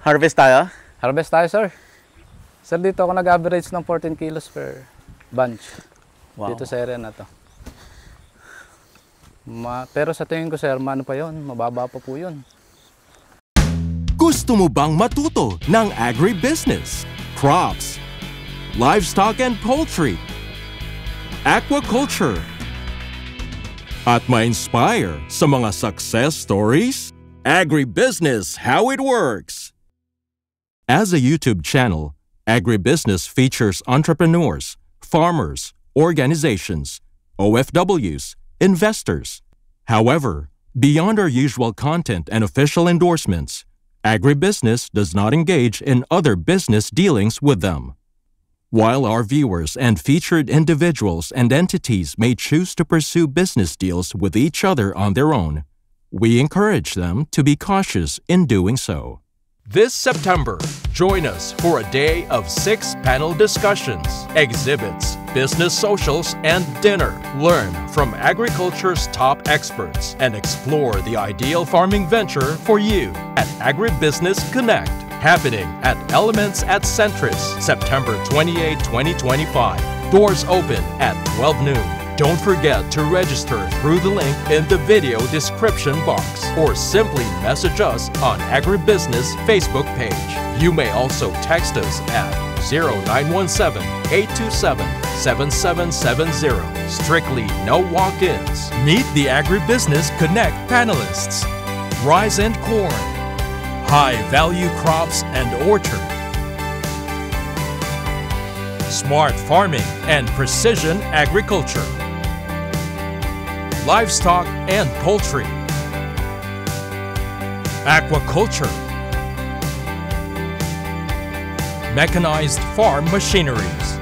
Harvest tayo? Harvest tayo, sir. Sir, dito ako nag-average ng 14 kilos per bunch. Wow. Dito sa area na to. Pero sa tingin ko, sir, pa yun? Mababa pa po yun. Gusto mo bang matuto ng agribusiness, crops, livestock and poultry, aquaculture, at ma-inspire sa mga success stories? Agribusiness How It Works! As a YouTube channel, Agribusiness features entrepreneurs, farmers, organizations, OFWs, investors. However, beyond our usual content and official endorsements, Agribusiness does not engage in other business dealings with them. While our viewers and featured individuals and entities may choose to pursue business deals with each other on their own, we encourage them to be cautious in doing so. This September, join us for a day of 6 panel discussions, exhibits, business socials, and dinner. Learn from agriculture's top experts and explore the ideal farming venture for you at Agribusiness Connect, happening at Elements at Centris, September 28, 2025. Doors open at 12 noon. Don't forget to register through the link in the video description box or simply message us on Agribusiness Facebook page. You may also text us at 0917-827-7770. Strictly no walk-ins. Meet the Agribusiness Connect panelists. Rice and corn, high-value crops and orchard, smart farming and precision agriculture, livestock and poultry, aquaculture, mechanized farm machineries.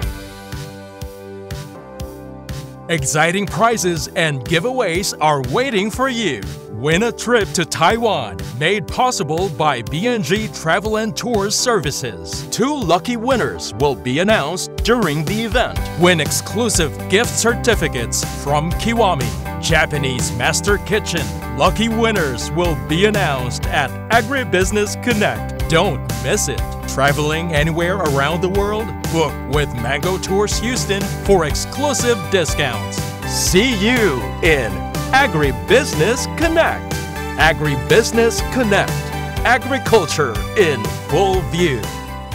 Exciting prizes and giveaways are waiting for you. Win a trip to Taiwan, made possible by BNG Travel and Tours Services. 2 lucky winners will be announced during the event. Win exclusive gift certificates from Kiwami, Japanese Master Kitchen. Lucky winners will be announced at Agribusiness Connect. Don't miss it. Traveling anywhere around the world? Book with Mango Tours Houston for exclusive discounts. See you in Agribusiness Connect. Agribusiness Connect. Agriculture in full view.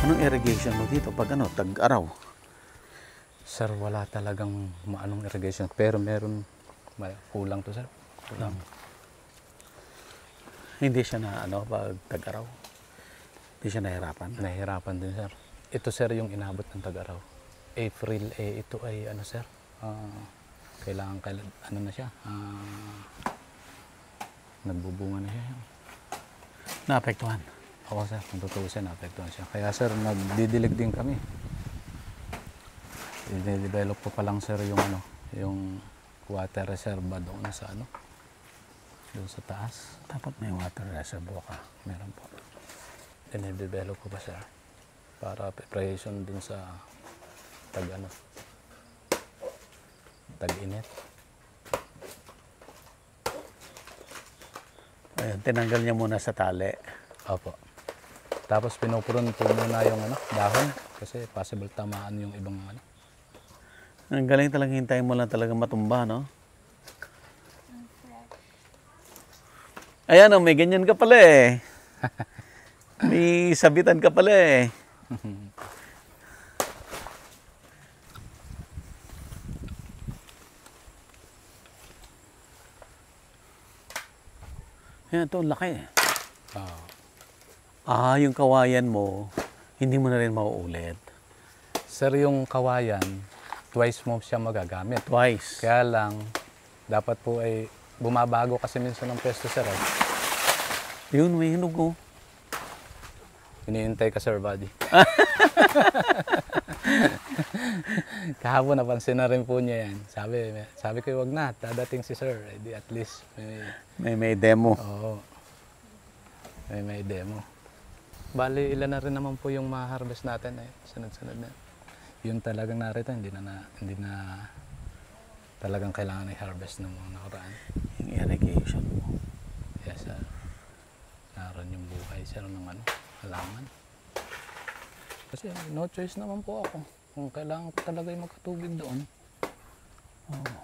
Anong irrigation mo dito pag tag-araw? Sir, wala talagang maanong irrigation. Pero meron, kulang to, sir. Kulang. Hindi siya na pag tag-araw? Hindi siya nahirapan? Nahirapan din, sir. Ito, sir, yung inabot ng tag-araw. April, ito ay sir? Kailangan na siya? Nagbubunga na siya. Naapektuhan? Oo, sir. Kung tutuusin, naapektuhan siya. Kaya, sir, nagdidilig din kami. I-develop ko pa lang, sir, yung water reserva doon sa doon sa taas. Dapat may water reservoir ka. Meron po. I-develop ko pa, sir. Para preparation dun sa tag-init. Ayun, tinanggal niya muna sa tali. Opo. Tapos pinupurun po muna yung dahon kasi possible tamaan yung ibang Ang galing talagang hintayin mo lang talaga matumba, no? Ayan, may ganyan ka pala eh. May sabitan ka pala eh. Yan, ito, laki eh. Yung kawayan mo, hindi mo na rin mauulit. Sir, yung kawayan, twice mo siya magagamit. Twice. Kaya lang, dapat po ay bumabago kasi minsan ng pwesto, sir. Yun, may hinog oh. Hinihintay ka, sir, buddy. Kahapon napansin na rin po niya yan. Sabi ko, wag na, dadating si sir. Di at least may demo. Oo. May demo. Bali, ilan na rin naman po yung ma-harvest natin sunod-sunod na. Yun talagang narito, hindi na talagang kailangan i-harvest ng mga nakaraan. Yung irrigation mo. Yes, sir. Naroon yung buhay, sir, ng halaman. Kasi no choice naman po ako. Kung kailangan ko talaga yung magkatubig doon. Oh.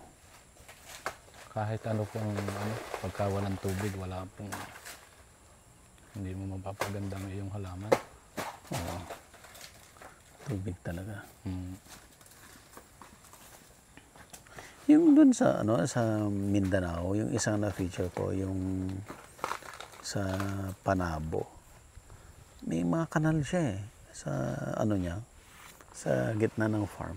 Kahit ano pong pagka walang tubig, wala pong hindi mo mapapaganda ng iyong halaman. Oo. Tubig talaga. Yung dun sa sa Mindanao, yung isang na feature ko, yung sa Panabo. May mga kanal siya sa niya, sa gitna ng farm.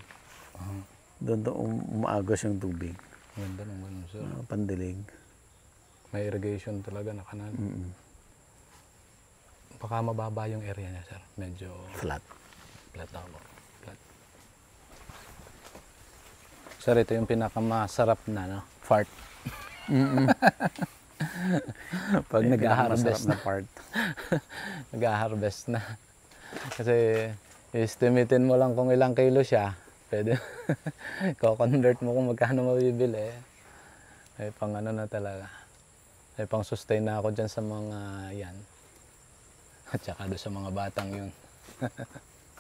Doon umaagos yung tubig. Ganda nung ganun, sir. Pandilig. May irrigation talaga na kanal. Baka mababa yung area niya, sir. Medyo Flat. flat ako. Flat. Sir, ito yung pinakamasarap na, fart. Pag nag-harvest na part. nag-harvest na. Kasi, estimatein mo lang kung ilang kilo siya. Pwede. Ko-convert mo kung magkano mabibili. May pang na talaga. May pang sustain na ako dyan sa mga yan. At saka doon sa mga batang yun.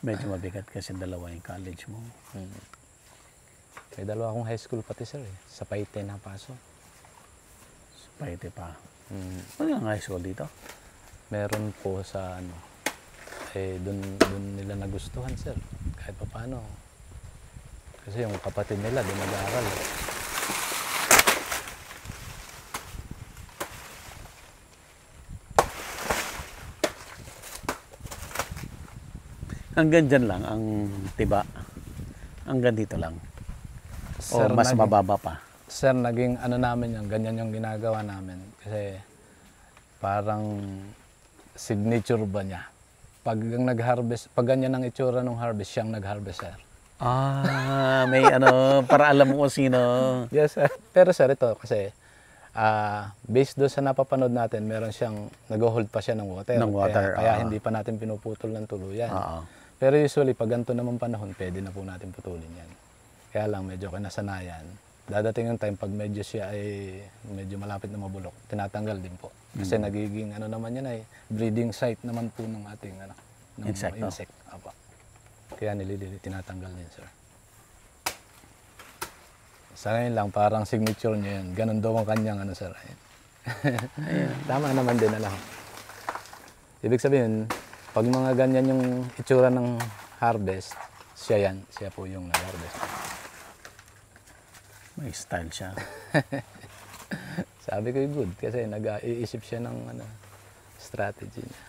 Medyo mabigat kasi dalawa yung college mo. May dalawa akong high school pati, sir. Sa Paite na paso. Sa Paite pa. Ano yung high school dito? Meron po sa doon nila nagustuhan, sir. Kahit pa paano. Kasi yung kapatid nila doon nag-aaral. Hanggang dyan lang ang tiba. Hanggang dito lang. Sir, O mas mababa pa. Sir, naging namin yan. Ganyan yung ginagawa namin. Kasi parang signature ba niya. Pag nag-harvest, pag ganyan ang itsura ng harvest, siyang nag-harvest, sir. May para alam mo kung sino. Yes, sir. Pero sir, ito kasi based doon sa napapanood natin, meron siyang nag-hold pa siya ng water. Ng water, Kaya hindi pa natin pinuputol ng tuluyan. Pero usually, pag ganito naman panahon, pwede na po natin putulin yan. Kaya lang, medyo kinasanayan. Dadating yung time, pag medyo siya ay medyo malapit na mabulok, tinatanggal din po. Kasi nagiging naman yan ay breeding site naman po ng ating ng insect. Apa. Kaya tinatanggal din, sir. Sa ngayon lang, parang signature niya yan. Ganon daw ang kanyang sir. Tama naman din, Ibig sabihin, pag mga ganyan yung itsura ng harvest, siya po yung nag-harvest. May style siya. Sabi ko good kasi nag-iisip siya ng strategy niya.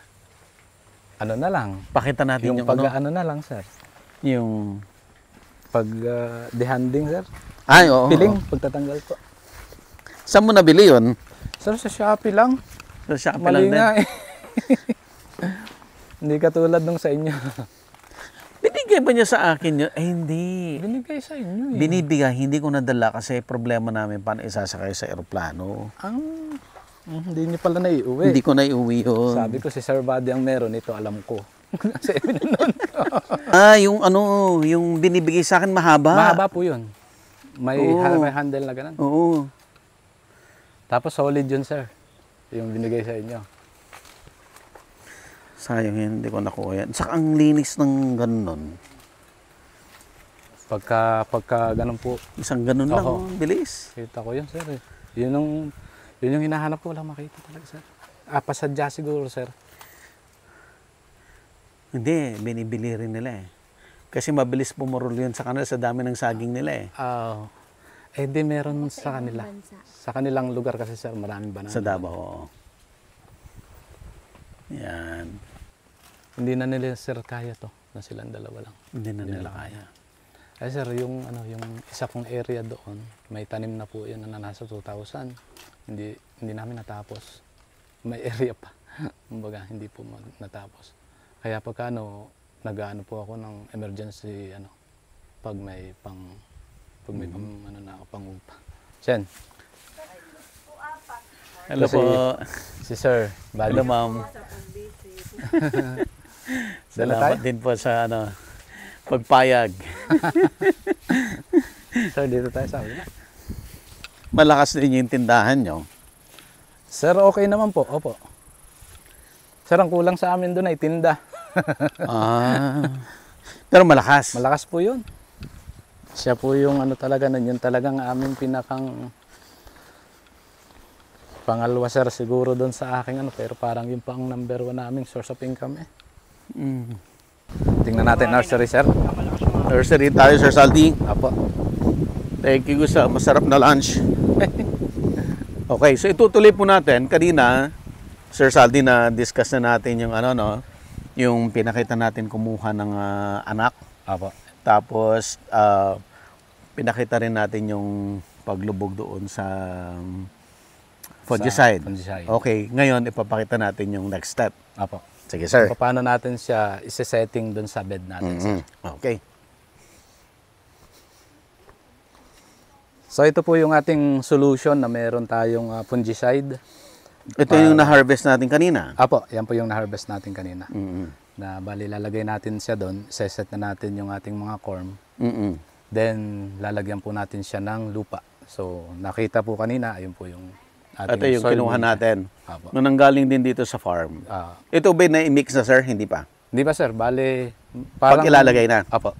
Na lang. Pakita natin yung na lang, sir. Yung pag dehanding, sir. Ay, oo. Piling, pagtatanggal po. Saan mo nabili yun? Sir, sa Shopee lang. Sa Shopee Mali lang din. nga eh. Hindi katulad nung sa inyo. Binigay ba niya sa akin yun? Hindi. Binigay sa inyo eh. Binibigay, hindi ko nadala kasi problema namin paano isasakay sa eroplano. Hindi niyo pala naiuwi. Hindi ko naiuwi yun. Sabi ko si Sir Buddy ang meron, ito alam ko. Kasi yung binibigay sa akin mahaba. mahaba po yun. May handle na ganun. Oo. Tapos solid yun, sir. Yung binigay sa inyo. Sayang yun, hindi ko nakuha yan. Saka ang linis ng ganun. Pagka ganun po. Isang ganun lang, Oo. bilis. Kita ko yun, sir. Yun yung hinahanap ko. Walang makita talaga, sir. Pasadya siguro, sir. Hindi, binibili rin nila eh. Kasi mabilis pumurol yun sa kanila sa dami ng saging nila eh. Di meron sa kanila. Sa kanilang lugar kasi, sir, maraming banana. Sa Davao, oo. Yan. Hindi na nila, sir, kaya to. Na silang dalawa lang. Hindi na nila kaya. Ay, sir, yung isa kong area doon, may tanim na po yan na nasa 2,000. Hindi namin natapos. May area pa. Kumbaga, hindi po natapos. Kaya pagka nag-aano po ako ng emergency pag may pang-upa. Sen. Hello po. Si Sir Buddy. Hello, ma'am. Salamat din po sa pagpayag. Sir, dito tayo sa amin. Malakas din yung tindahan nyo. Sir, okay naman po. Opo. Sir, ang kulang sa amin doon ay tinda. Ah. Pero malakas. Malakas po yun. Siya po yung ano talaga nun, yun talagang aming pinakang pangalawa sir siguro doon sa aking ano, pero parang yung pang number 1 naming source of income eh. Mm. Tingnan natin nursery sir. Nursery tayo, Sir Saldi. Apo. Thank you sa masarap na lunch. Okay, so itutuloy po natin. Kanina, Sir Saldi, na discuss na natin yung ano, no? Yung pinakita natin kumuha ng anak. Apo. Tapos, pinakita rin natin yung paglubog doon sa fungicide. Fungicide. Okay, ngayon ipapakita natin yung next step. Apo. Sige, sir. Paano natin siya ise-setting doon sa bed natin sir. Okay. So ito po yung ating solution na meron tayong fungicide. Ito yung na-harvest natin kanina. Apo, yan po yung na-harvest natin kanina. Mm-mm. Na bali lalagay natin siya doon, set na natin yung ating mga corm. Mm-mm. Then lalagyan po natin siya ng lupa. So nakita po kanina, ayun po yung ating Ito yung soil kinuha mixture. natin. Apo. Nung nanggaling din dito sa farm. Ito ba na-mix na, sir? Hindi pa. Hindi ba sir, bali Pag ilalagay na. Apo.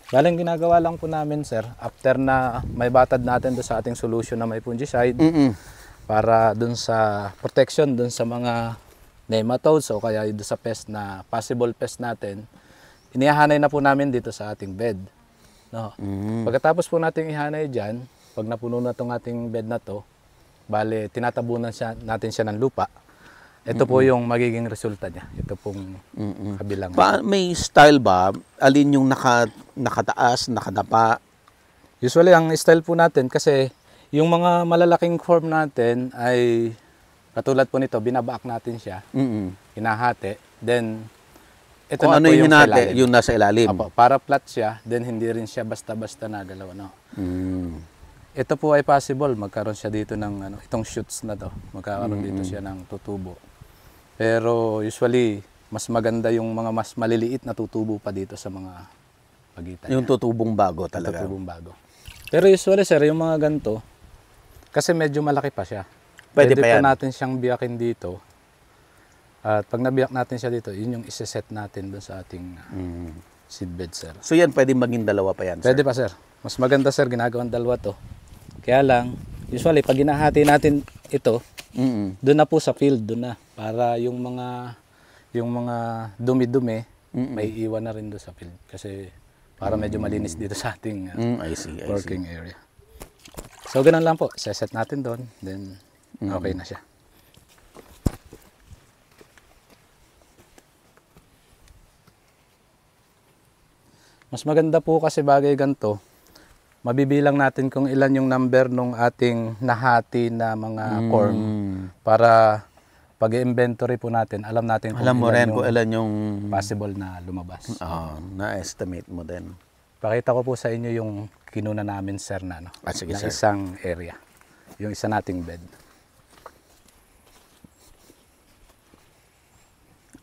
Bali ang ginagawa lang po namin sir, after na may batad natin doon sa ating solution na may fungicide, Mm-mm. para dun sa protection dun sa mga nematodes o kaya dun sa pest na possible pest natin, inihahanay na po namin dito sa ating bed. No. Pagkatapos po natin ihanay diyan, pag napuno na tong ating bed na to, bale tinatabunan natin siya ng lupa. Ito po yung magiging resulta niya. Ito pong kabilang. May style ba? Alin yung nakataas, nakadapa? Usually ang style po natin kasi yung mga malalaking form natin ay katulad po nito, binabaak natin siya, Mm-mm. hinahati, then ito Kung na ano po yung yung sa hinati, ilalim. yung nasa ilalim. Apo, para flat siya, then hindi rin siya basta-basta nagalaw. No? Ito po ay possible, magkaroon siya dito ng ano, itong shoots na to, magkakaroon dito siya ng tutubo. Pero usually, mas maganda yung mga mas maliliit na tutubo pa dito sa mga pagitan. Yung tutubong bago talaga. Tutubong bago. Pero usually sir, yung mga ganito, kasi medyo malaki pa siya. Pwede po pa yan. natin siyang biyakin dito. At pag nabiyak natin siya dito, yun yung iseset natin doon sa ating seedbed sir. So yan, pwede maging dalawa pa yan, sir? Pwede pa sir. Mas maganda sir, ginagawang dalawa to. Kaya lang, usually pag ginahati natin ito, doon na po sa field, doon na. Para yung mga dumi-dumi, may iwan na rin doon sa field. Kasi para medyo malinis dito sa ating I see. working area. So ganun lang po, set natin doon, then okay na siya. Mas maganda po kasi bagay ganito, mabibilang natin kung ilan yung number nung ating nahati na mga corn para pag inventory po natin, alam natin kung Alam mo rin yung kung ilan yung possible na lumabas. na-estimate mo din. Pakita ko po sa inyo yung kinuna namin sir na, no? Sige, na sir. isang area. Yung isa nating bed.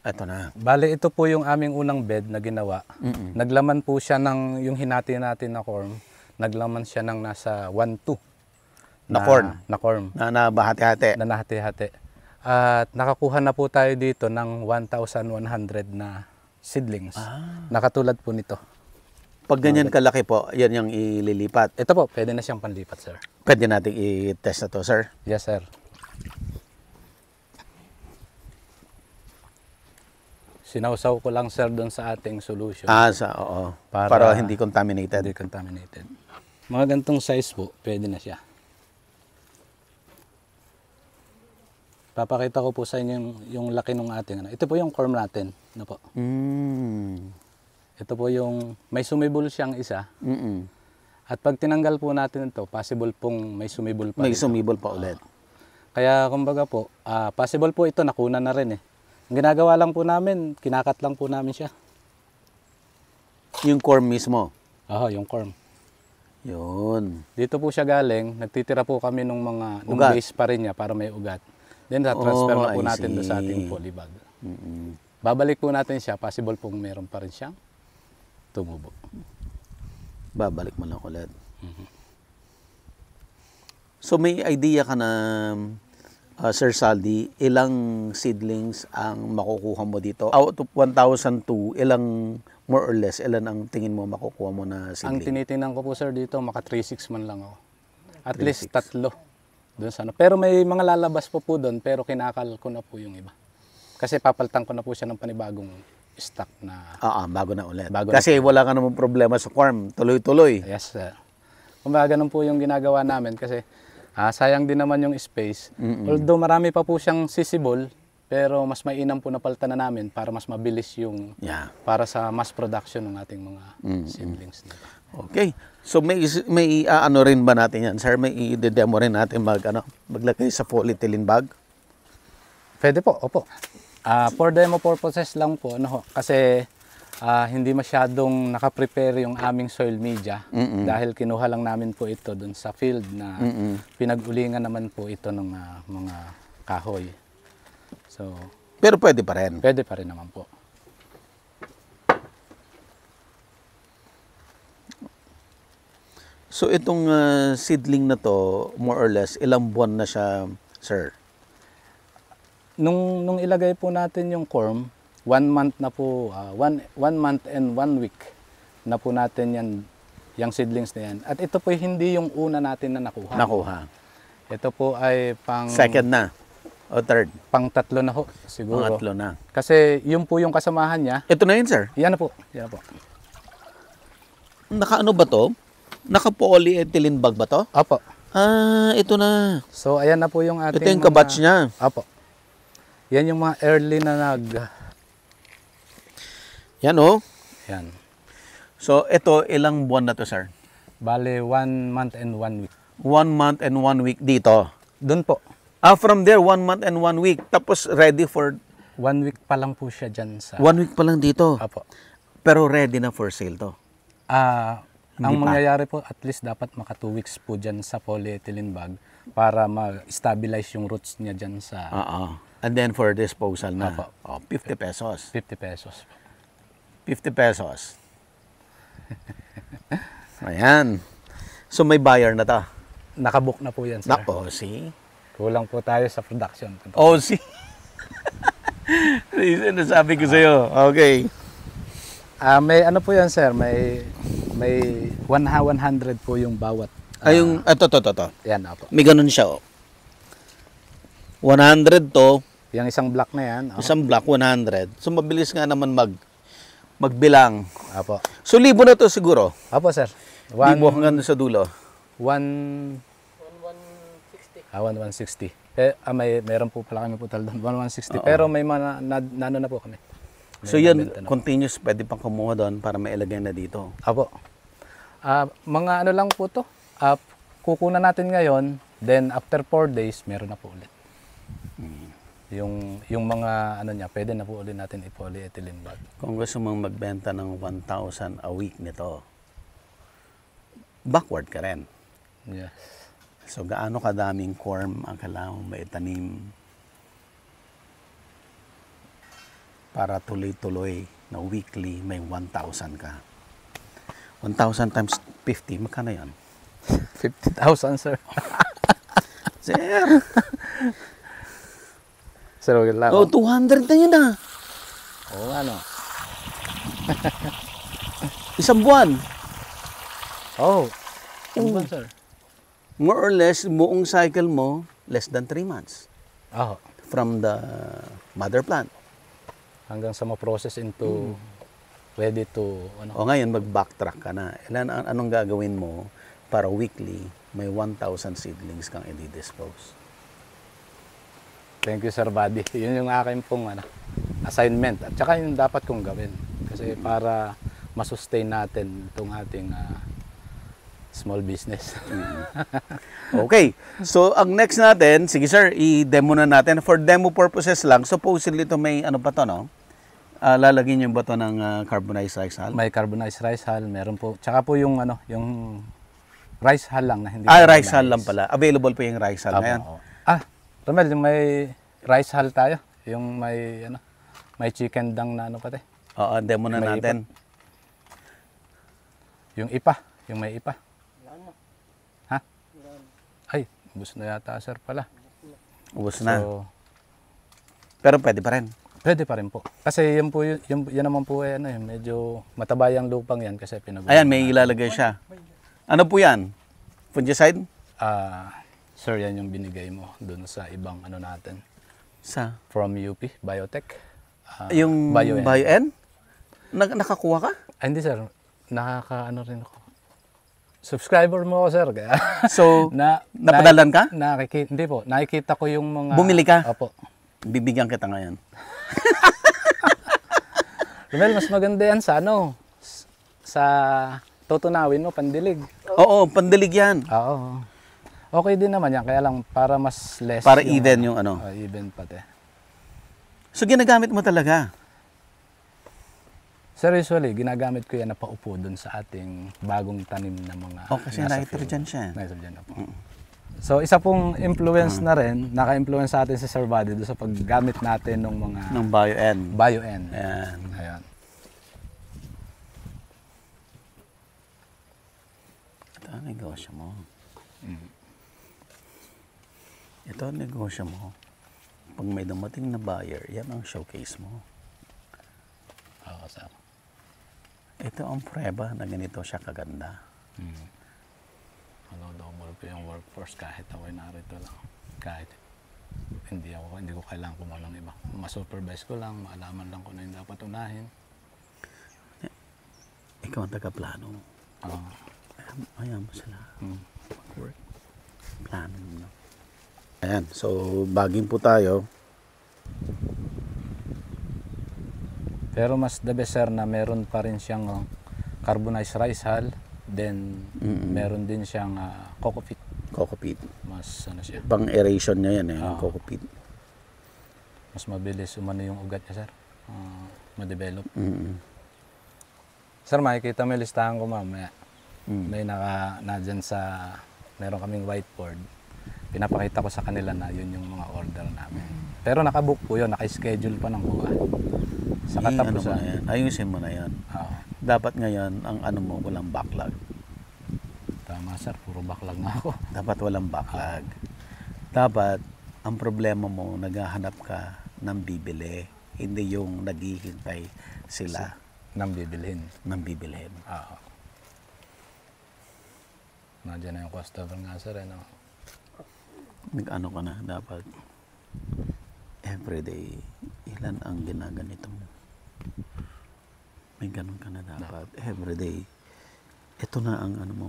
Ito na. Bale, ito po yung aming unang bed na ginawa. Naglaman po siya ng, yung hinati natin na corn, naglaman siya ng nasa 1-2. Na corn? Na corn. Na bahati-hati. Na nahati-hati. At nakakuha na po tayo dito ng 1,100 na seedlings. Nakatulad po nito. Pag ganyan kalaki po, yan yung ililipat. Ito po, pwede na siyang panlipat, sir. Pwede natin i-test na to, sir. Yes, sir. Sinawsaw ko lang, sir, doon sa ating solution. Oo. Para hindi contaminated. Hindi contaminated. Mga gantong size po, pwede na siya. Papakita ko po sa inyo yung laki ng ating ano. Ito po yung corm natin. Ano po? Ito po yung may sumibol siyang isa. At pag tinanggal po natin ito, possible pong may sumibol pa. May dito. sumibol pa ulit. Kaya kumbaga po, possible po ito, nakuna na rin eh. Ang ginagawa lang po namin, kinakat lang po namin siya. Yung corm mismo. Yung corm. Yun. Dito po siya galing, nagtitira po kami nung Ugat. base pa rin niya para may ugat. Then transfer na po I natin doon sa see. ating polybag. Babalik po natin siya, possible pong meron pa rin siyang tumubo. Babalik mo lang ulit. So may idea ka na Sir Saldi, ilang seedlings ang makukuha mo dito? Out of 1,002, ilang more or less, ilan ang tingin mo makukuha mo na Ang seedling? tinitingnan ko po sir dito, maka 3-6 man lang ako. At least 3 doon sa ano. Pero may mga lalabas po doon, pero kinakal ko na po yung iba. Kasi papalitan ko na po siya ng panibagong stock na. Bago na ulit. Bago na Kasi wala ka namang problema sa farm. Tuloy-tuloy. Yes sir. Kumbaga ganun po yung ginagawa namin kasi sayang din naman yung space. Although marami pa po siyang sisibol, pero mas mainam po na palitan na namin para mas mabilis yung Yeah. para sa mass production ng ating mga seedlings dito. Okay. So may ano rin ba natin yan, sir? May i-demo rin natin maglagay sa polyethylene bag? Pwede po, opo. For demo purposes lang po, ano ho, kasi hindi masyadong nakaprepare yung aming soil media dahil kinuha lang namin po ito dun sa field na pinag-ulingan naman po ito ng mga kahoy. So, Pero pwede pa rin. pwede pa rin naman po. So itong seedling na to, more or less, ilang buwan na siya, sir? Nung ilagay po natin yung corm, 1 month na po, 1 month and 1 week na po natin yan, yung seedlings na yan. At ito po hindi yung una natin na nakuha. Nakuha. Ito po ay Second na. O third. pang 3 na ho, siguro. Pangatlo na. Kasi yun po yung kasamahan niya. Ito na yun, sir. Yan na po, yan na po. Naka-ano ba to? Naka-polyethylene bag ba to? Opo. Ito na. So ayan na po yung ating Ito yung kabatch niya. Opo. Yan yung mga early na Yan oh. yan. So ito, ilang buwan na to, sir? Bale, 1 month and 1 week. 1 month and 1 week dito. Doon po. From there, 1 month and 1 week. Tapos ready for 1 week pa lang po siya dyan sa... 1 week pa lang dito. Opo. Pero ready na for sale to. Ang Hindi pa. mangyayari po, at least dapat maka 2 weeks po dyan sa polyethylene bag para ma-stabilize yung roots niya dyan sa And then for disposal na. Apo. 50 pesos. 50 pesos. 50 pesos. Ayan. So may buyer na to. Nakabook na po yan, sir. Nako, see? Kulang po tayo sa production. Oh, see? Sabi ko sa'yo. Okay. May ano po yan, sir, may 100 po yung bawat. Yung, ito. Yan, opo. May ganun siya, oh. 100 to, Yung isang block na yan. isang block, 100. So, mabilis nga naman magbilang. Opo. So, libo na to siguro. Opo, sir. Libo hanggang sa dulo. 160. Meron po pala kami putal doon. 1160. Pero may mga nano na po kami. So, yan, continuous, pwede pang kumuha doon para mailagay na dito. Opo. Mga ano lang po to. Kukunan natin ngayon. Then after 4 days, meron na po ulit. Yung mga ano niya, pwede na po ulit natin i-polyethylene bag. Kung gusto mong magbenta ng 1,000 a week nito, backward ka rin. Yes. So, gaano kadaming corm ang kailangan mong maitanim para tuloy-tuloy na weekly may 1,000 ka. 1,000 times 50, magkano yan? 50,000, sir. Sir! Sir, wag lang. Oh, 200 na yun ah. Oo, ano. Isang buwan. Oh. Ano ba, sir? More or less, buong cycle mo, less than 3 months Oh. from the mother plant. Hanggang sa ma-process into ready to ano. O ngayon, mag-backtrack ka na. Anong gagawin mo para weekly may 1,000 seedlings kang i-dispose? Thank you, Sir Buddy. Yun yung akin pong assignment. At saka yung dapat kong gawin. Kasi para masustain natin itong ating small business. Okay. So, ang next natin, sige sir, i-demo na natin. For demo purposes lang, supposedly ito may ano pa to, no? Lalagyan yung bato ng carbonized rice hull. May carbonized rice hull, meron po. Tsaka po yung yung rice hull lang na hindi Rice hull lang pala. Available po yung rice hull na yan. Romel, yung may rice hull tayo. Yung may may chicken dang na ano pati. Oo, demo na May natin. Yung may ipa. Ha? Ay, gusto na yata, sir pala. Ubus na. So, Pero pwede pa rin. pwede pa rin po. Kasi yan po, yan naman po ano, medyo mataba yung lupang yan kasi Ayan, may ilalagay siya. Ano po yan? Fungicide? Sir, yan yung binigay mo dun sa ibang ano natin. Sa? From UP, Biotech. Yung Bio-N. Bio-N? Nakakuha ka? Hindi sir, nakaka-ano rin ako. Subscriber mo ako sir. Kaya So, napadalan ka? Hindi po, nakikita ko yung mga... Bumili ka? Opo. Bibigyan kita ngayon. Well, mas maganda yan sa ano, sa tutunawin mo, pandilig. Oo, pandilig yan. Oo. Okay din naman yan, kaya lang para mas less. Para even yung ano. Even pati. So, ginagamit mo talaga? Sir, usually, ginagamit ko yan na paupo dun sa ating bagong tanim na mga... Kasi nasa nitrogen field. siya. Nitrogen na po. So, isa pong influence na rin, naka-influence sa atin si Sir Buddy doon sa paggamit natin ng mga Ng Bio-N. Bio-N. Ayan. Ayan. Ito ang negosyo mo. Ito ang negosyo mo. Pag may dumating na buyer, yan ang showcase mo. Oo, sir. Ito ang prueba na ganito siya kaganda. Double po yung workforce kahit ako'y narito lang. Kahit hindi ko kailangan kumuha ng iba. Ma-supervise ko lang, maalaman lang kung ano yung dapat unahin. Ikaw ang taga-plano. Ayaw mo sila. Work. Plano mo. Ayan, so baging po tayo. Pero mas the best sir na meron pa rin siyang carbonized rice hull. Then meron din siyang coco peat. Coco peat. Mas ano siya. Pang aeration niya yan yung coco peat. Mas mabilis umano yung ugat niya sir. Ma-develop. Sir, makikita mo yung listahan ko mamaya. May nadyan sa, meron kaming whiteboard. Pinapakita ko sa kanila na yun yung mga order namin. Pero nakabook po yun, naka-schedule pa ng buka. Sa katapusan. Ano ayusin mo na yan. Dapat ngayon, ang ano mo, walang backlog. Tama sir, puro backlog na ako. Dapat walang backlog. Dapat, ang problema mo, naghahanap ka ng bibili. Hindi yung naghihintay sila Nang bibilhin. ng bibilhin. Nandiyan na yung customer nga sir. Ano? Nag-ano ka na, dapat everyday, ilan ang ginaganito mo. May ganun ka na dapat. Everyday. Ito na ang ano mo.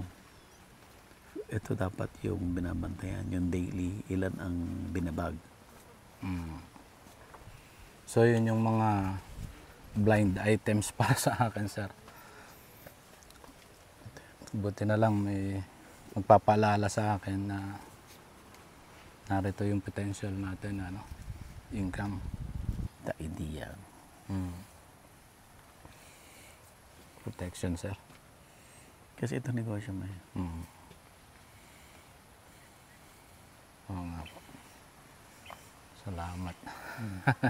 Ito dapat yung binabantayan. Yung daily, ilan ang binabag. So yun yung mga blind items para sa akin sir. Buti na lang may magpapaalala sa akin na narito yung potential natin, ano, income. The idea. Protection sir. Kasi ito negosyo mo eh. Oo nga po. Salamat.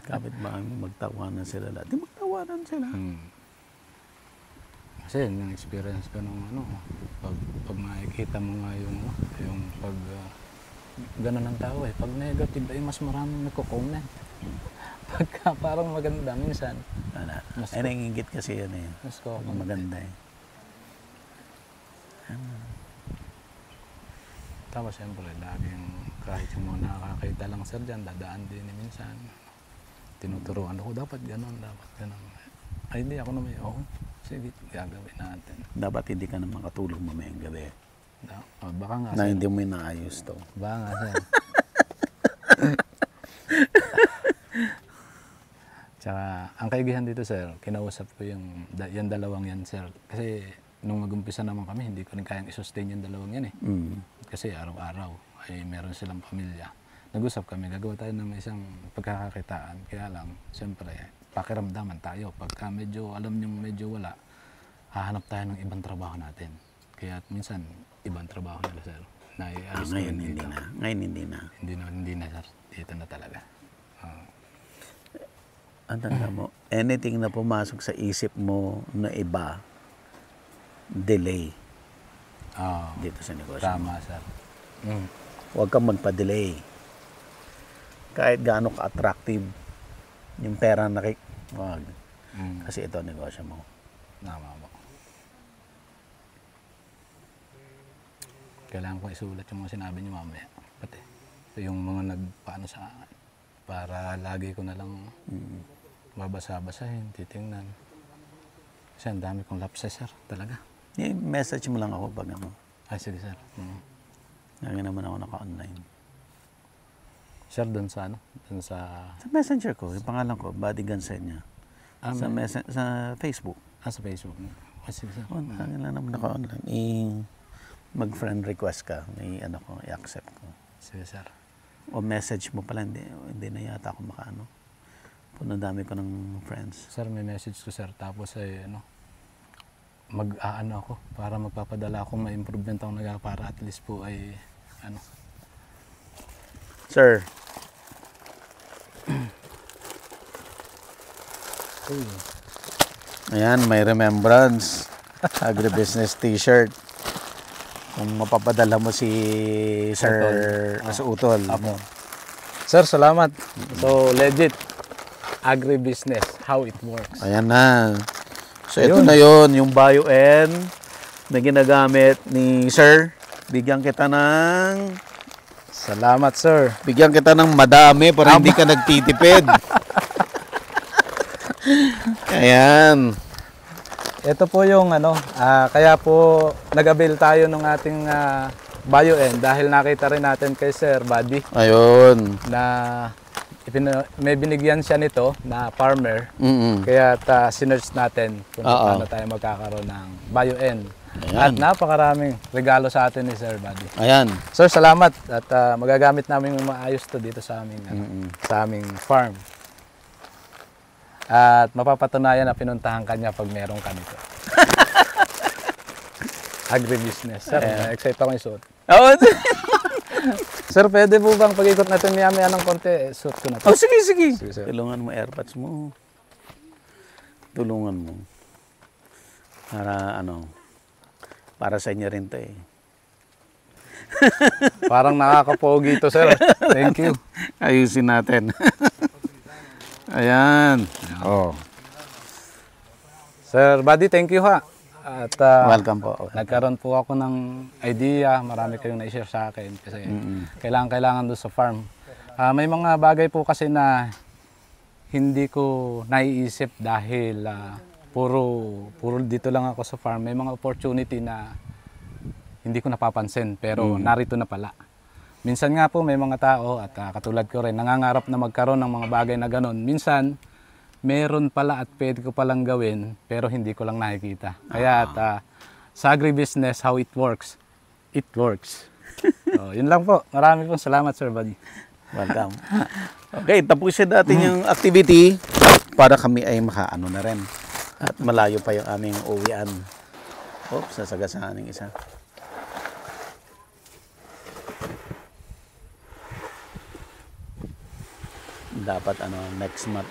Kapit ba magtawanan sila lahat? Di magtawanan sila. Kasi yung experience ko nung ano, pag makikita mo nga yung pag gano'n ng tao eh. Pag negative ay mas maraming nagko-comment. Pagka parang maganda minsan. Ay nangingit kasi yan eh. Mas ko Maganda eh. Tapos siyempre, laging kahit yung mga nakakakita lang sir dyan, dadaan din minsan. Tinuturuan ako, dapat gano'n, dapat gano'n. Ay hindi, ako naman, sige, gagawin natin. Dapat hindi ka na makatulog mamayang gabi. Baka nga Na sir. hindi mo inaayos to. Baka nga sir. Tsaka, ang kaigihan dito sir, kinausap ko yung dalawang yan sir. Kasi nung mag-umpisa naman kami, hindi ko rin kayang i-sustain yung dalawang yan eh. Kasi araw-araw ay meron silang pamilya. Nag-usap kami, gagawa tayo ng isang pagkakakitaan. Kaya lang, siyempre, pakiramdaman tayo. Pagka medyo, alam nyo medyo wala, hahanap tayo ng ibang trabaho natin. Kaya minsan, ibang trabaho nila sir. Ngayon hindi na. Ngayon hindi na. Hindi na sir. Dito na talaga. Ang tanda mo, anything na pumasok sa isip mo na iba, delay dito sa negosyo. Tama sir. Huwag kang magpa-delay. kahit gaano ka-attractive yung pera na wag. Mm. Kasi ito negosyo mo. Tama po. Kailangan ko isulat yung mga sinabi niyo mamaya. Pati yung mga nagpaano sa akin. Para lagi ko na lang babasa-basahin, titingnan. Kasi ang dami kong lapses, sir. Talaga. I-message mo lang ako pag ano. Ay, sige, sir. Lagi naman ako naka-online. Sir, doon sa ano? Doon sa... Sa messenger ko, yung pangalan ko, Buddy Gansenya. Sa Facebook. Sa Facebook. Ay, sige, sir. Lagi lang naman naka-online. Mag-friend request ka, may ano ko, i-accept ko. Sige, sir. O message mo pala, hindi na yata ako makaano. Puno dami ko ng friends. Sir, may message ko, sir. Tapos ay mag-aano ako para magpapadala ako ma-improvement ako para at least po ay Sir. Ayan, may remembrance. Agribusiness t-shirt. Kung mapapadala mo si Sir Utol. Apo. Sir, salamat. So, legit. Agribusiness, how it works. Ayan na. So, ito na yun, yung Bio-N na ginagamit ni Sir. Bigyan kita ng... Salamat, sir. Bigyan kita ng madami para hindi ka nagtitipid. Ayan. Ito po yung kaya po nag-avail tayo ng ating Bio-N dahil nakita rin natin kay Sir Buddy Ayun. na may binigyan siya nito na farmer. Kaya sinearch natin kung paano tayo magkakaroon ng Bio-N. At napakaraming regalo sa atin ni Sir Buddy. Ayan. Sir, salamat at magagamit namin yung maayos to dito sa aming farm. At mapapatunayan na pinuntahan ka niya pag meron ka nito. Agribusiness. Sir, excited ako yung suot. Sir, pwede po bang pag-ikot natin maya ng konti? Suot ko na to. Sige, sige. Sige, sir. Tulungan mo airpods mo. Tulungan mo. Para sa inyo rin to eh. Parang nakakapogi to, sir. Thank you. Ayusin natin. Ayan. Sir Buddy, thank you ha. At Welcome po. nagkaroon po ako ng idea. Marami kayong na-share sa akin kasi kailangan doon sa farm. May mga bagay po kasi na hindi ko naiisip dahil puro dito lang ako sa farm. May mga opportunity na hindi ko napapansin pero narito na pala. Minsan nga po may mga tao at katulad ko rin nangangarap na magkaroon ng mga bagay na ganun. Minsan meron pala at pwede ko palang gawin pero hindi ko lang nakikita. Kaya sa agribusiness, how it works, it works. So, yun lang po. Marami pong salamat, Sir Buddy. Welcome. Okay, tapusin natin yung activity para kami ay makaano na rin. At malayo pa yung aming uwian. Oops, sasagasaan ng isa. Dapat next month.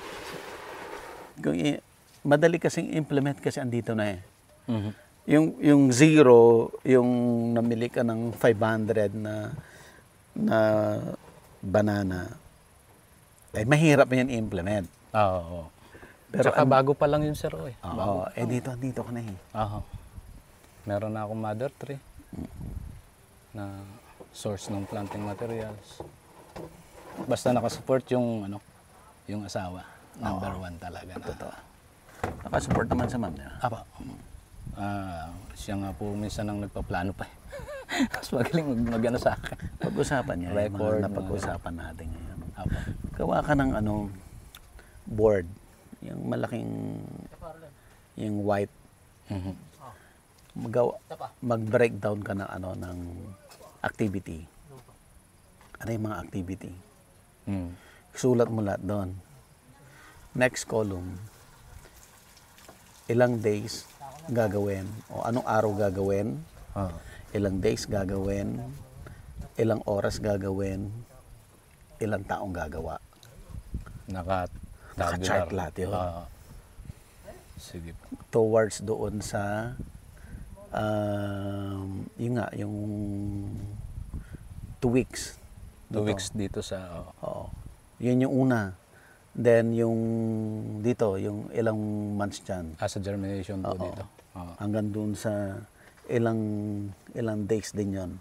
Madali kasing implement kasi andito na eh. Yung zero, yung namili ka ng 500 na banana, ay mahirap yan i-implement. Oo. Pero Tsaka bago pa lang yun, sir. Oo, dito ka na eh. Meron na akong mother tree na source ng planting materials. Basta nakasupport yung asawa. Number one talaga. Totoo. Nakasupport naman sa ma'am niya. Siya nga po minsan ang nagpaplano pa. Mas magaling mag-ano sa akin. Pag-usapan niya, Record, yung mga napag-usapan natin ngayon. Apo. Gawa ka ng board. Yung malaking, yung white. Mag-breakdown ka ng ng activity. Ano yung mga activity? Sulat mo lahat doon. Next column, ilang days gagawin o anong araw gagawin, ilang days gagawin, ilang oras gagawin, ilang taong gagawa. Naka-chart lahat yun. Sige po. Towards doon sa yung 2 weeks. 2 weeks dito sa... Oo. Yun yung una. Then yung dito, yung ilang months dyan. As a germination po Oo. dito. Oo. Hanggang dun sa ilang days din yon.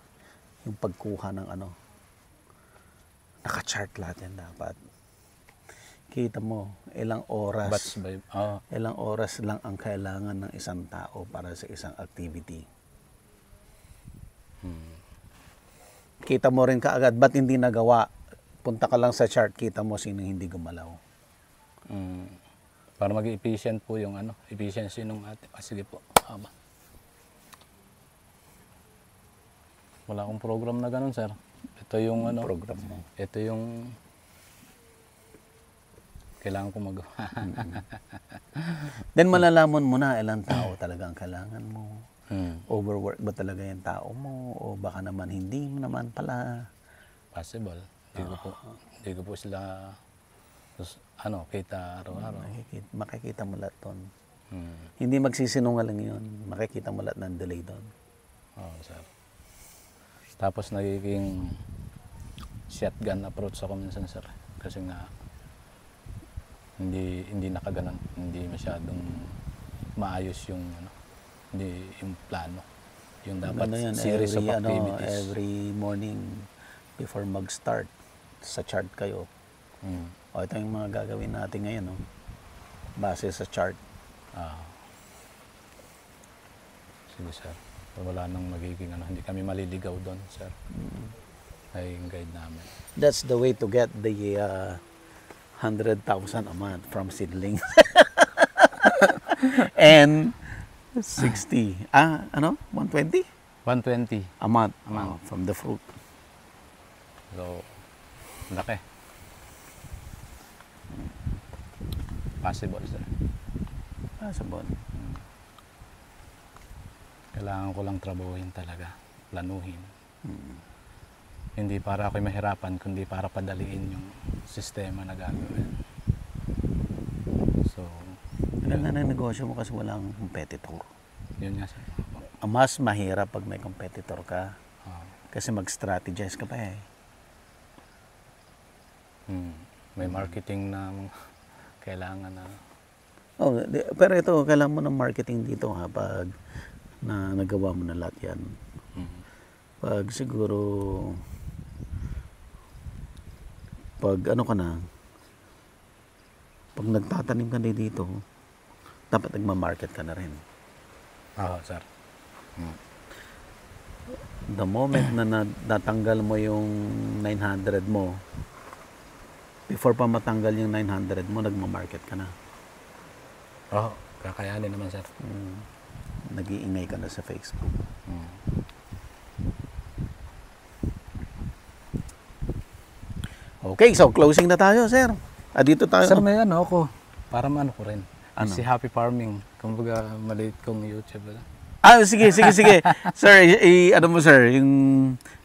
Yung pagkuha ng ano. Naka-chart lahat yan dapat. Kita mo, ilang oras. Batch by, oh, Ilang oras lang ang kailangan ng isang tao para sa isang activity. Kita mo rin kaagad, ba't hindi nagawa? Punta ka lang sa chart, kita mo sino hindi gumalaw. para maging efficient po yung ano, efficiency nung ating. Sige po. Haba. Wala akong program na ganun, sir. Ito yung ano, Program mo. ito yung kailangan ko magawa. Then malalaman mo na ilang tao talaga ang kailangan mo. Hmm. Overwork ba talaga yung tao mo? O baka naman hindi mo naman pala. Possible. Hindi ko po sila ano, kita araw-araw. Makikita mo lahat doon. Hmm. Hindi magsisinungaling yun. Makikita mo lahat ng delay doon. Oo, sir. Tapos nagiging shotgun approach ako minsan, sir. Kasi nga hindi nakaganon, hindi masyadong maayos yung ano, hindi yung plano. Yung dapat Ano yan, series of activities. every morning before mag-start sa chart kayo. Hmm. O ito yung mga gagawin natin ngayon, no? Base sa chart. Ah. Sige, sir. Wala nang magiging ano, hindi kami maliligaw doon, sir. Ay yung guide namin. That's the way to get the 100,000 a month from seedlings. And 60. 120 120. a month, A month. from the fruit. So, laki. Possible, sir. Possible. Kailangan ko lang trabahuhin talaga. Planuhin. Hindi para ako'y mahirapan, kundi para padaliin yung sistema na gagawin. So, Ganda na negosyo mo kasi walang competitor. yun nga, sir. Ang mas mahirap pag may competitor ka Ah, kasi mag-strategize ka pa eh. may marketing na kailangan na. Oh, pero ito, kailangan mo ng marketing dito ha, pag na nagawa mo na lahat yan. Pag siguro, pag ano ka na, pag nagtatanim ka na dito, dapat nagma-market ka na rin. Oo, sir. The moment na natanggal mo yung 900 mo, before pa matanggal yung 900 mo, nagma-market ka na. Oo, kakayanin naman, sir. Nag-iingay ka na sa Facebook. Okay, so closing na tayo, sir. Dito tayo. Sir, may ano ako, para maano ko rin. Ano? Si Happy Farming. Kumbaga, maliit kong YouTube. Sige. Sir, ano mo, sir, yung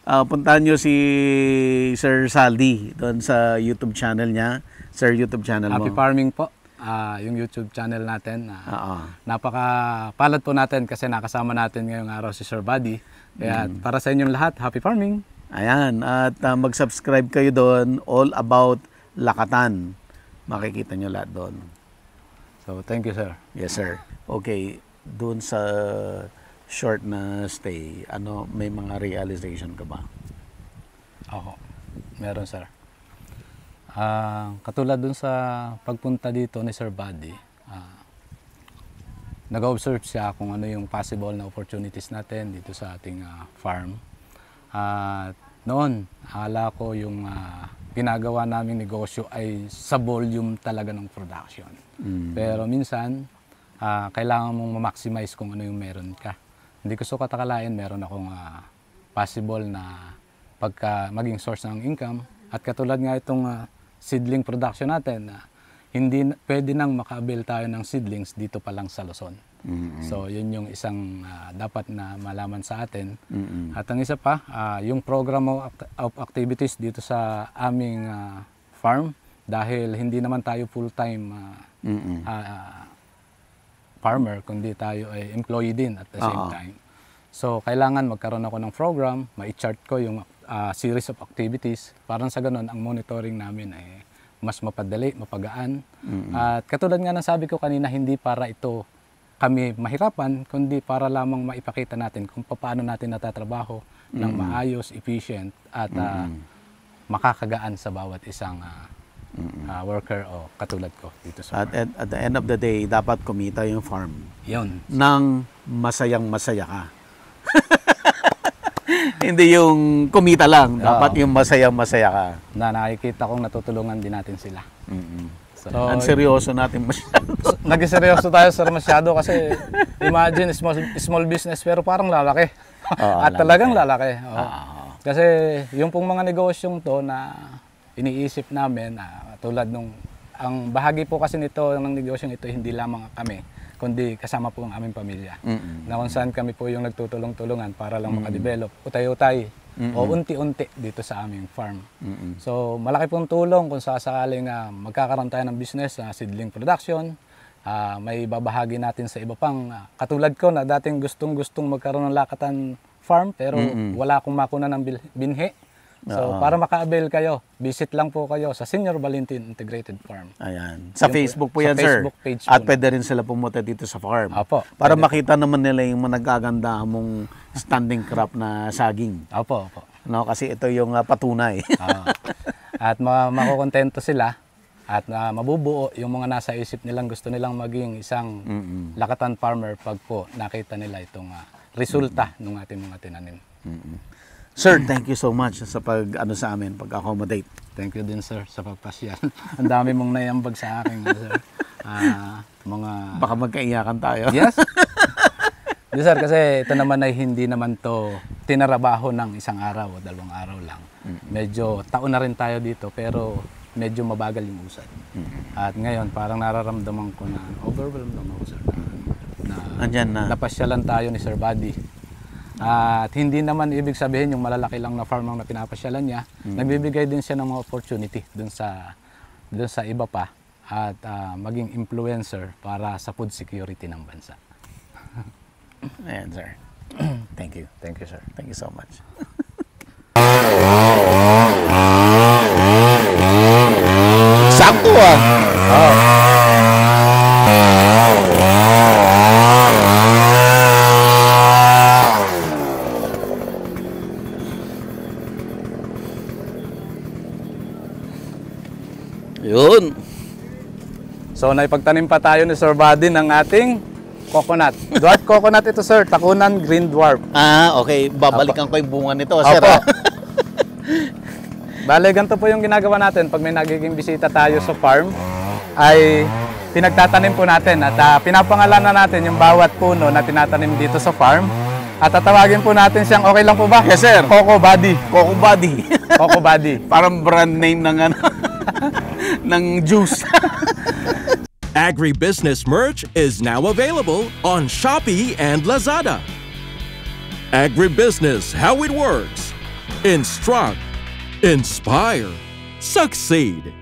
puntahan nyo si Sir Saldi doon sa YouTube channel niya. Sir, YouTube channel mo. Happy Farming po. Yung YouTube channel natin. Oo. Napaka-palad po natin kasi nakasama natin ngayong araw si Sir Buddy. Kaya para sa inyong lahat, Happy Farming! Ayan, at mag-subscribe kayo doon, all about Lakatan. Makikita nyo lahat doon. So, thank you, sir. Yes, sir. Okay, doon sa short na stay, may mga realization ka ba? Ako. Meron, sir. Katulad dun sa pagpunta dito ni Sir Buddy, nag-observe siya kung ano yung possible na opportunities natin dito sa ating farm. At noon, akala ko yung ginagawa naming negosyo ay sa volume talaga ng production. Pero minsan, kailangan mong ma-maximize kung ano yung meron ka. Hindi ko sukat akalain, meron akong possible na maging source ng income. At katulad nga itong seedling production natin, hindi pwede nang maka-avail tayo ng seedlings dito pa lang sa Luzon. So, yun yung isang dapat na malaman sa atin. At ang isa pa, yung program of activities dito sa aming farm, dahil hindi naman tayo full-time farmer, kundi tayo ay employee din at the same time. So, kailangan magkaroon ako ng program, ma-chart ko yung series of activities. Parang sa ganun, ang monitoring namin ay mas mapadali, mapagaan. At katulad nga ng sabi ko kanina, hindi para ito kami mahirapan, kundi para lamang maipakita natin kung paano natin natatrabaho ng maayos, efficient, at makakagaan sa bawat isang worker o katulad ko dito sa farm. At the end of the day, dapat kumita yung farm. Yun. Nang masayang-masaya ka. Hindi yung kumita lang. Dapat yung masayang-masaya ka. Na nakikita kong natutulungan din natin sila. So, Ang seryoso natin masyado. naging seryoso tayo sir masyado kasi imagine small business pero parang lalaki. At talagang lalaki. Kasi yung pong mga negosyong to na iniisip namin, tulad nung, ang bahagi po kasi nito ng negosyong ito, hindi lamang kami, kundi kasama po ang aming pamilya. Na kung saan kami po yung nagtutulong-tulungan para lang makadevelop, utay-utay, o unti-unti dito sa aming farm. So malaki pong tulong kung sasakaling magkakaroon tayo ng business na seedling production, may babahagi natin sa iba pang, katulad ko na dating gustong magkaroon ng lakatan farm pero wala akong makuna ng binhi. So para maka-avail kayo, visit lang po kayo sa Senior Valentin Integrated Farm. Ayan. Sa Facebook po sa yan, sir. Facebook page At po. pwede rin sila pumunta dito sa farm. Opo. Para makita naman nila yung managaganda mong standing crop na saging. Opo. No, kasi ito yung patunay. At makukontento sila at mabubuo yung mga nasa isip nilang gusto nilang maging isang lakatan farmer pag po nakita nila itong resulta ng ating mga tinanim. Sir, thank you so much sa sa amin, pag-accommodate. Thank you din sir sa pagpasyal. Ang dami mong naiambag sa akin sir. Baka magkaiyakan tayo. Yes. Di sir, kasi ito naman ay hindi naman to tinarabaho ng isang araw o 2 araw lang. Medyo taon na rin tayo dito pero medyo mabagal yung usad. At ngayon parang nararamdaman ko na overwhelmed naman ako sir. Andyan na. Napasyalan tayo ni Sir Buddy. At hindi naman ibig sabihin yung malalaki lang na farm ang pinapasyalan niya. Nagbibigay din siya ng mga opportunity dun sa iba pa at maging influencer para sa food security ng bansa. Ayan, sir. Thank you. Thank you, sir. Thank you so much. Sakto Yun. So naipagtanim pa tayo ni Sir Buddy ng ating coconut. Dwarf coconut ito sir, Takunan Green Dwarf. Okay. Babalikan ko yung bunga nito, sir. Opo. Bale, ganito po yung ginagawa natin pag may nagiging bisita tayo sa farm, ay pinagtatanim po natin at pinapangalanan natin yung bawat puno na tinatanim dito sa farm. At tatawagin po natin siyang, okay lang po ba? Yes, sir. Coco Buddy. Coco Buddy. Coco Buddy. Parang brand name ng ng juice. Agribusiness merch is now available on Shopee and Lazada. Agribusiness, how it works. Instruct, inspire, succeed.